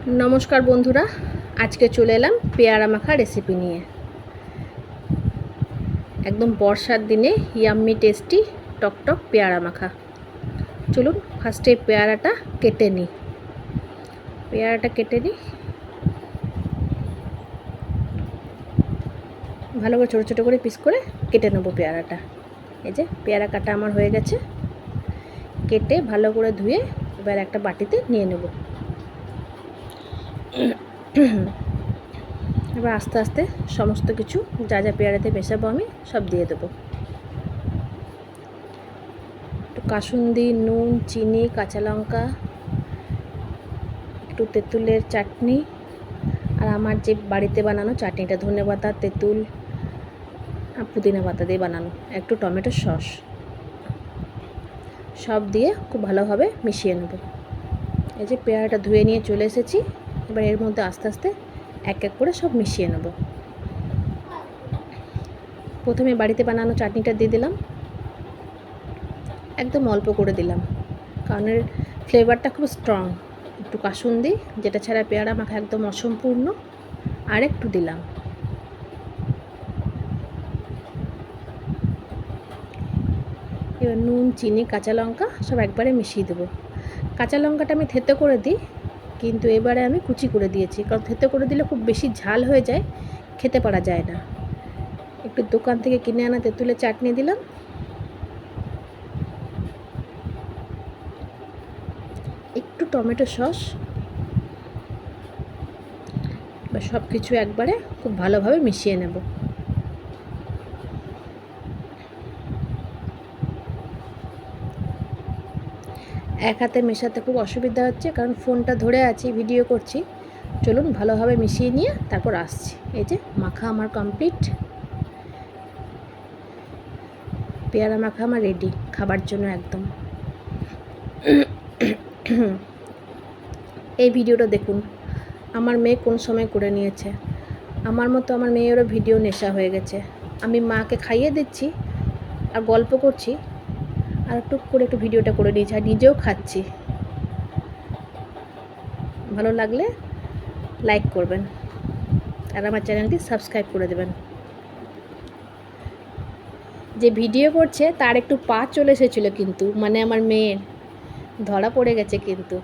नमस्कार बंधुरा आज के चले एलाम पेयारा माखा रेसिपि निये एकदम बर्षार दिने याम्मी टेस्टी टकटक पेयारा माखा। चलुन फार्स्टे पेयाराटा केटे निई। भालो करे छोटो छोटो करे पिस करे केटे नेब पेयाराटा। এই যে পেয়ারা কাটা আমার হয়ে গেছে, কেটে ভালো করে ধুয়ে এবার একটা বাটিতে নিয়ে নেব। এবার আস্তে আস্তে সমস্ত কিছু যা যা পেয়ারাতে মেশাবো আমি সব দিয়ে দেবো। একটু কাসুন্দি, নুন, চিনি, কাঁচা লঙ্কা, একটু তেঁতুলের চাটনি, আর আমার যে বাড়িতে বানানো চাটনিটা ধনেপাতা, তেঁতুল আর পুদিনা পাতা দিয়ে বানানো, একটু টমেটো সস সব দিয়ে খুব ভালোভাবে মিশিয়ে নেব। এই যে পেয়ারাটা ধুয়ে নিয়ে চলে এসেছি, এবার এর মধ্যে আস্তে আস্তে এক এক করে সব মিশিয়ে নেব। প্রথমে বাড়িতে বানানো চাটনিটা দিয়ে দিলাম, একদম অল্প করে দিলাম কারণ এর ফ্লেভারটা খুব স্ট্রং। একটু কাসুন্দি, যেটা ছাড়া পেয়ারা মাখা একদম অসম্পূর্ণ, আর একটু দিলাম। এবার নুন, চিনি, কাঁচা লঙ্কা সব একবারে মিশিয়ে দেবো। কাঁচা লঙ্কাটা আমি থেতো করে দিই, কিন্তু এবারে আমি কুচি করে দিয়েছি, কারণ থেতো করে দিলে খুব বেশি ঝাল হয়ে যায়, খেতে পারা যায় না। একটু দোকান থেকে কিনে আনা তেঁতুলের চাটনি দিলাম, একটু টমেটো সস, বা সব কিছু একবারে খুব ভালোভাবে মিশিয়ে নেব। এক হাতে মেশাতে খুব অসুবিধা হচ্ছে কারণ ফোনটা ধরে আছি, ভিডিও করছি। চলুন ভালোভাবে মিশিয়ে নিয়ে তারপর আসছি। এই যে মাখা আমার কমপ্লিট, পেয়ারা মাখা আমার রেডি খাবার জন্য একদম। এই ভিডিওটা দেখুন আমার মেয়ে কোন সময় করে নিয়েছে। আমার মতো আমার মেয়েরও ভিডিও নেশা হয়ে গেছে। আমি মাকে খাইয়ে দিচ্ছি আর গল্প করছি, আর টুক করে একটু ভিডিওটা করে নিয়েছি, আর নিজেও খাচ্ছি। ভালো লাগলে লাইক করবেন আর আমার চ্যানেলটি সাবস্ক্রাইব করে দেবেন। যে ভিডিও করছে তার একটু পা চলে এসেছিলো, কিন্তু মানে আমার মেয়ের ধরা পড়ে গেছে কিন্তু।